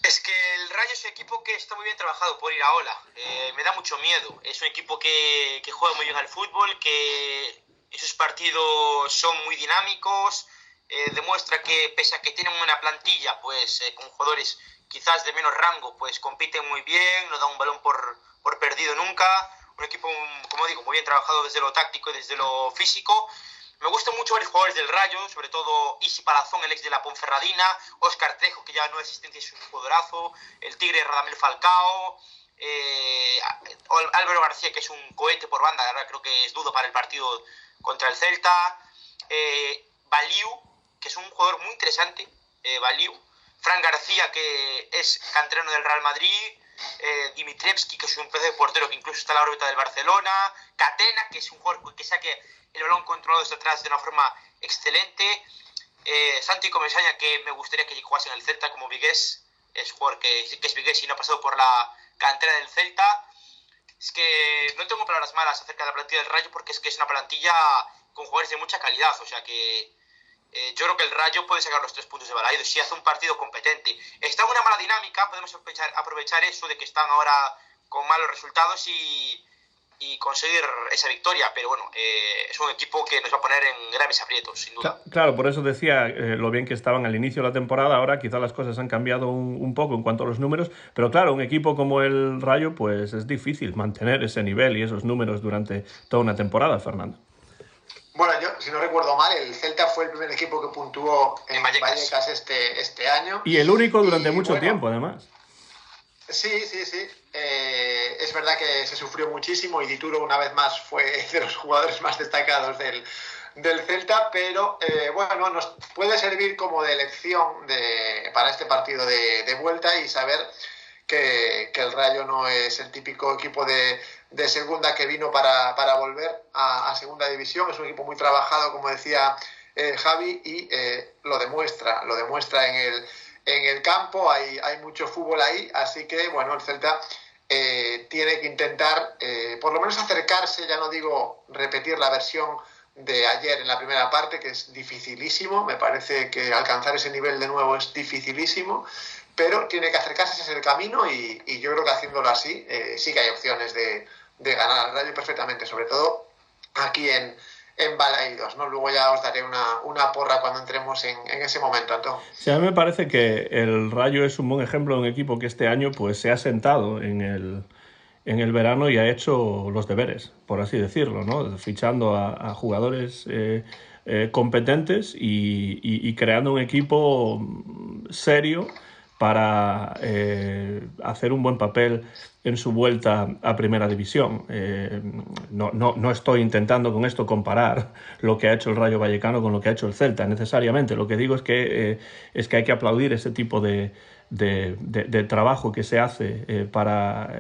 Es que el Rayo es un equipo que está muy bien trabajado por Iraola. Me da mucho miedo. Es un equipo que juega muy bien al fútbol, que esos partidos son muy dinámicos. Demuestra que pese a que tienen una plantilla pues con jugadores quizás de menos rango, pues compiten muy bien, no dan un balón por perdido nunca. Un equipo, como digo, muy bien trabajado desde lo táctico y desde lo físico. Me gusta mucho ver jugadores del Rayo, sobre todo Isi Palazón, el ex de la Ponferradina, Óscar Trejo, que ya no existente, es un jugadorazo, el Tigre Radamel Falcao, Álvaro García, que es un cohete por banda, ahora creo que es dudo para el partido contra el Celta, Baliu, que es un jugador muy interesante, Baliu, Fran García, que es canterano del Real Madrid, Dimitrievski, que es un pedazo de portero que incluso está en la órbita del Barcelona, Catena, que es un jugador que saque el balón controlado desde atrás de una forma excelente, Santi Comesaña, que me gustaría que jugase en el Celta como Vigués, es un jugador que es Vigués y no ha pasado por la cantera del Celta. Es que no tengo palabras malas acerca de la plantilla del Rayo, porque es que es una plantilla con jugadores de mucha calidad, o sea que yo creo que el Rayo puede sacar los 3 puntos de Balaido si hace un partido competente. Está en una mala dinámica, podemos aprovechar eso de que están ahora con malos resultados y conseguir esa victoria, pero bueno, es un equipo que nos va a poner en graves aprietos, sin duda. Claro, por eso decía lo bien que estaban al inicio de la temporada. Ahora quizá las cosas han cambiado un poco en cuanto a los números, pero claro, un equipo como el Rayo pues es difícil mantener ese nivel y esos números durante toda una temporada, Fernando. Bueno, yo, si no recuerdo mal, el Celta fue el primer equipo que puntuó en Vallecas este año. Y el único durante mucho tiempo, además. Sí. Es verdad que se sufrió muchísimo y Dituro una vez más fue de los jugadores más destacados del Celta, pero bueno, nos puede servir como de lección para este partido de vuelta y saber que el Rayo no es el típico equipo de segunda que vino para volver a segunda división. Es un equipo muy trabajado, como decía Javi, y lo demuestra en el campo. Hay mucho fútbol ahí, así que bueno, el Celta tiene que intentar por lo menos acercarse, ya no digo repetir la versión de ayer en la primera parte, que es dificilísimo, me parece que alcanzar ese nivel de nuevo es dificilísimo, pero tiene que acercarse, ese es el camino, y yo creo que haciéndolo así sí que hay opciones de ganar al Rayo perfectamente, sobre todo aquí en Balaidos, ¿no? Luego ya os daré una porra cuando entremos en ese momento, Antón. Sí, a mí me parece que el Rayo es un buen ejemplo de un equipo que este año pues se ha sentado en el verano y ha hecho los deberes, por así decirlo, ¿no? Fichando a jugadores competentes y creando un equipo serio para hacer un buen papel en su vuelta a Primera División. No estoy intentando con esto comparar lo que ha hecho el Rayo Vallecano con lo que ha hecho el Celta, necesariamente. Lo que digo es que hay que aplaudir ese tipo de trabajo que se hace para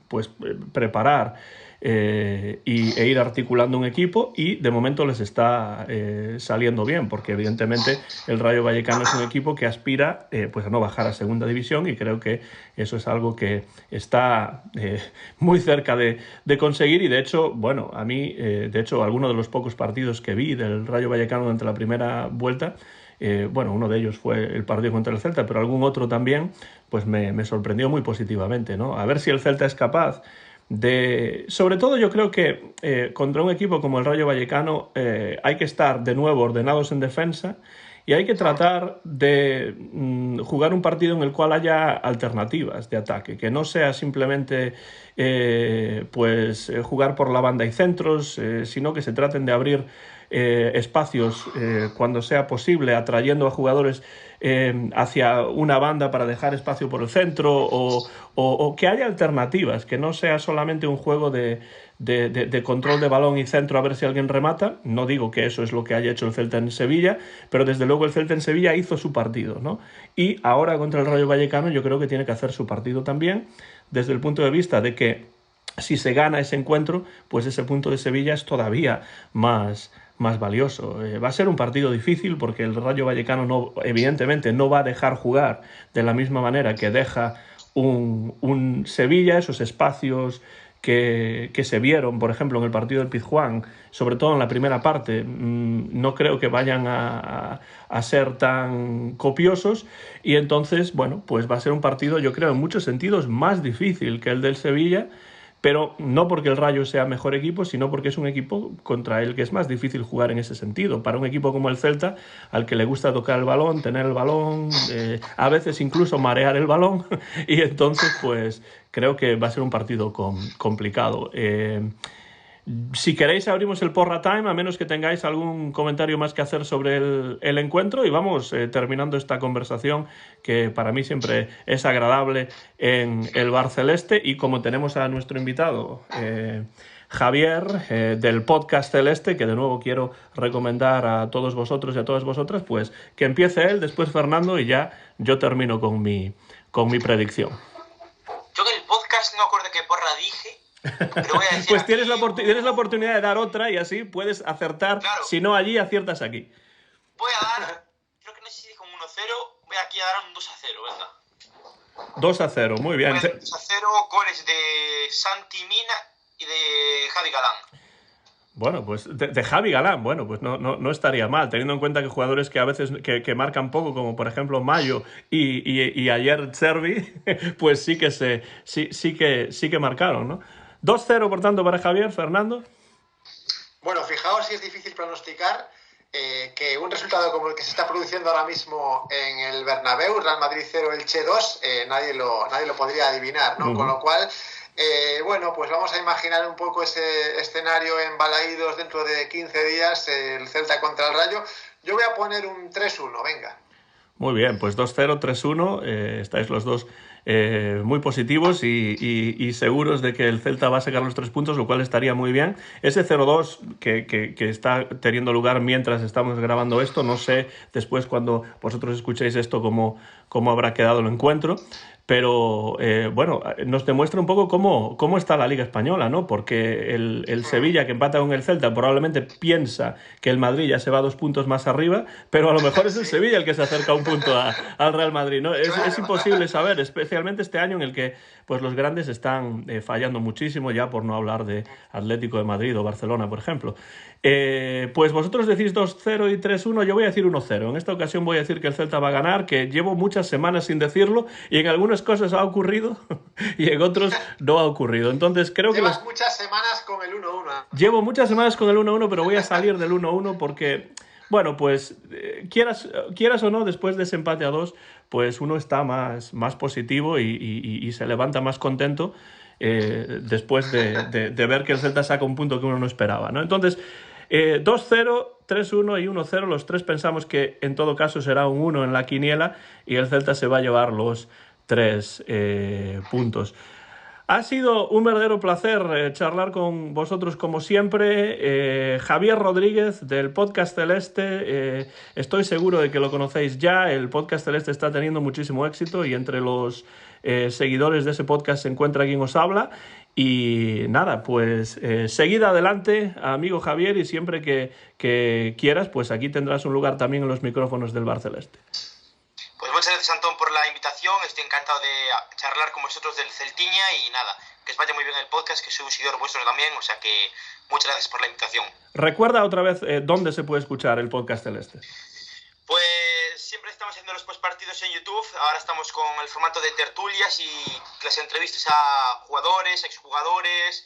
pues preparar e ir articulando un equipo, y de momento les está saliendo bien, porque evidentemente el Rayo Vallecano es un equipo que aspira pues a no bajar a Segunda División, y creo que eso es algo que está muy cerca de conseguir. Y de hecho, bueno, a mí, de hecho, algunos de los pocos partidos que vi del Rayo Vallecano durante la primera vuelta, bueno, uno de ellos fue el partido contra el Celta, pero algún otro también, pues me sorprendió muy positivamente, ¿no? A ver si el Celta es capaz de... Sobre todo yo creo que contra un equipo como el Rayo Vallecano hay que estar de nuevo ordenados en defensa, y hay que tratar de jugar un partido en el cual haya alternativas de ataque, que no sea simplemente jugar por la banda y centros, sino que se traten de abrir espacios cuando sea posible, atrayendo a jugadores hacia una banda para dejar espacio por el centro, o que haya alternativas, que no sea solamente un juego de control de balón y centro a ver si alguien remata. No digo que eso es lo que haya hecho el Celta en Sevilla, pero desde luego el Celta en Sevilla hizo su partido, ¿no? Y ahora contra el Rayo Vallecano yo creo que tiene que hacer su partido también, desde el punto de vista de que si se gana ese encuentro, pues ese punto de Sevilla es todavía más valioso. Va a ser un partido difícil, porque el Rayo Vallecano evidentemente no va a dejar jugar de la misma manera que deja un Sevilla, esos espacios que se vieron, por ejemplo, en el partido del Pizjuán, sobre todo en la primera parte, no creo que vayan a ser tan copiosos, y entonces, bueno, pues va a ser un partido, yo creo, en muchos sentidos más difícil que el del Sevilla, pero no porque el Rayo sea mejor equipo, sino porque es un equipo contra el que es más difícil jugar en ese sentido. Para un equipo como el Celta, al que le gusta tocar el balón, tener el balón, a veces incluso marear el balón, y entonces pues creo que va a ser un partido complicado. Si queréis abrimos el Porra Time, a menos que tengáis algún comentario más que hacer sobre el encuentro, y vamos terminando esta conversación que para mí siempre es agradable en el Bar Celeste. Y como tenemos a nuestro invitado Javier del Podcast Celeste, que de nuevo quiero recomendar a todos vosotros y a todas vosotras, pues que empiece él, después Fernando, y ya yo termino con mi predicción. Yo en el podcast no acuerdo qué porra dije, pero voy a decir pues tienes la oportunidad de dar otra, y así puedes acertar. Claro. Si no allí, aciertas aquí. Voy a dar, creo que no sé si con 1-0, voy aquí a dar un 2-0, venga. 2-0, muy bien. 2-0, goles de Santi Mina y de Javi Galán. Bueno, pues de Javi Galán, bueno, pues no estaría mal, teniendo en cuenta que jugadores que a veces que marcan poco, como por ejemplo Mayo y ayer Servi, pues sí que marcaron, ¿no? 2-0, por tanto, para Javier. Fernando. Bueno, fijaos si es difícil pronosticar que un resultado como el que se está produciendo ahora mismo en el Bernabéu, Real Madrid 0, Elche 2, nadie lo podría adivinar, ¿no? Con lo cual, bueno, pues vamos a imaginar un poco ese escenario en Balaídos dentro de 15 días, el Celta contra el Rayo. Yo voy a poner un 3-1, venga. Muy bien, pues 2-0, 3-1, estáis los dos muy positivos y seguros de que el Celta va a sacar los 3 puntos, lo cual estaría muy bien. Ese 0-2 que está teniendo lugar mientras estamos grabando esto, no sé después cuando vosotros escuchéis esto cómo habrá quedado el encuentro, pero bueno, nos demuestra un poco cómo está la Liga Española, ¿no? Porque el Sevilla, que empata con el Celta, probablemente piensa que el Madrid ya se va 2 puntos más arriba, pero a lo mejor es el Sevilla el que se acerca un punto al Real Madrid, ¿no? Es imposible saber, especialmente este año en el que pues los grandes están fallando muchísimo, ya por no hablar de Atlético de Madrid o Barcelona, por ejemplo. Pues vosotros decís 2-0 y 3-1, yo voy a decir 1-0. En esta ocasión voy a decir que el Celta va a ganar, que llevo muchas semanas sin decirlo, y en algunas cosas ha ocurrido y en otros no ha ocurrido. Entonces creo que... Llevas muchas semanas con el 1-1. Llevo muchas semanas con el 1-1, pero voy a salir del 1-1 porque... Bueno, pues quieras o no, después de ese empate a 2, pues uno está más positivo y se levanta más contento después de ver que el Celta saca un punto que uno no esperaba, ¿no? Entonces, 2-0, 3-1 y 1-0. Los tres pensamos que en todo caso será un 1 en la quiniela y el Celta se va a llevar los 3 puntos. Ha sido un verdadero placer charlar con vosotros como siempre. Javier Rodríguez del Podcast Celeste, estoy seguro de que lo conocéis ya. El Podcast Celeste está teniendo muchísimo éxito y entre los seguidores de ese podcast se encuentra quien os habla. Y nada, pues seguid adelante, amigo Javier, y siempre que quieras, pues aquí tendrás un lugar también en los micrófonos del Bar Celeste. Pues muchas gracias, Antón, por la invitación. Estoy encantado de charlar con vosotros del Celtiña y nada, que os vaya muy bien el podcast, que soy un seguidor vuestro también, o sea que muchas gracias por la invitación. Recuerda otra vez dónde se puede escuchar el Podcast Celeste. Pues siempre estamos haciendo los postpartidos en YouTube, ahora estamos con el formato de tertulias y las entrevistas a jugadores, exjugadores,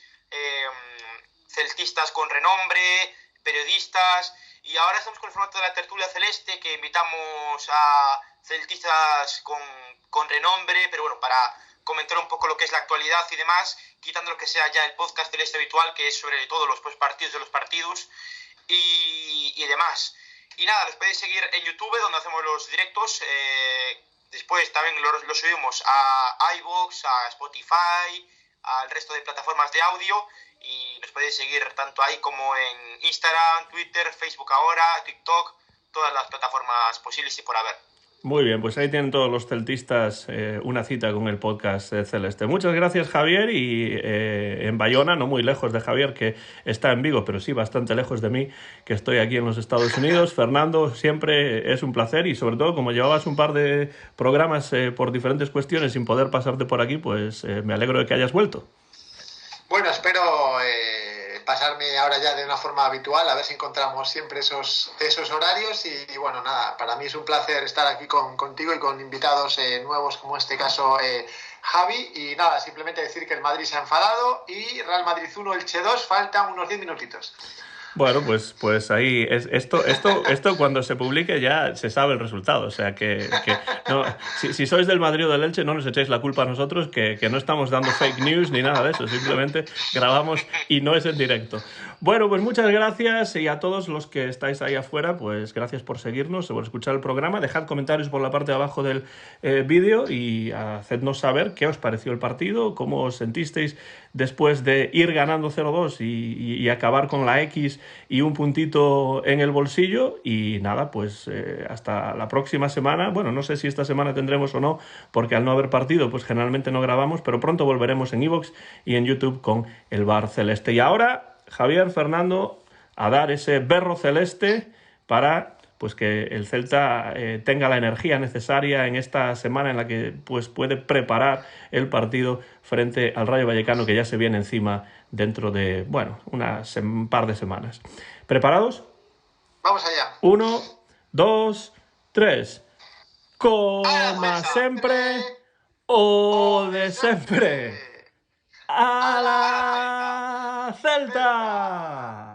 celtistas con renombre, periodistas, y ahora estamos con el formato de la tertulia celeste, que invitamos a celtistas con renombre, pero bueno, para comentar un poco lo que es la actualidad y demás, quitando lo que sea ya el podcast celeste habitual, que es sobre todo los postpartidos de los partidos y demás. Y nada, los podéis seguir en YouTube, donde hacemos los directos. Después también lo subimos a iVoox, a Spotify, al resto de plataformas de audio. Y nos podéis seguir tanto ahí como en Instagram, Twitter, Facebook ahora, TikTok, todas las plataformas posibles y por haber. Muy bien, pues ahí tienen todos los celtistas una cita con el Podcast Celeste. Muchas gracias, Javier, y en Bayona, no muy lejos de Javier, que está en Vigo, pero sí bastante lejos de mí, que estoy aquí en los Estados Unidos. Fernando, siempre es un placer y sobre todo como llevabas un par de programas por diferentes cuestiones sin poder pasarte por aquí, pues me alegro de que hayas vuelto. Bueno, espero pasarme ahora ya de una forma habitual, a ver si encontramos siempre esos horarios y bueno, nada, para mí es un placer estar aquí contigo y con invitados nuevos como este caso Javi, y nada, simplemente decir que el Madrid se ha enfadado y Real Madrid 1, Elche 2, faltan unos 10 minutitos. Bueno, pues ahí esto cuando se publique ya se sabe el resultado, o sea que no, si sois del Madrid o del Elche no nos echéis la culpa a nosotros, que no estamos dando fake news ni nada de eso, simplemente grabamos y no es en directo. Bueno, pues muchas gracias, y a todos los que estáis ahí afuera, pues gracias por seguirnos, por escuchar el programa. Dejad comentarios por la parte de abajo del vídeo y hacednos saber qué os pareció el partido, cómo os sentisteis después de ir ganando 0-2 y acabar con la X y un puntito en el bolsillo. Y nada, pues hasta la próxima semana. Bueno, no sé si esta semana tendremos o no, porque al no haber partido, pues generalmente no grabamos, pero pronto volveremos en iVoox y en YouTube con el Bar Celeste. Y ahora, Javier, Fernando, a dar ese berro celeste para pues que el Celta tenga la energía necesaria en esta semana en la que pues puede preparar el partido frente al Rayo Vallecano, que ya se viene encima dentro de, bueno, un par de semanas. ¿Preparados? Vamos allá. 1, 2, 3. Coma sempre o de sempre. ¡A la Celta!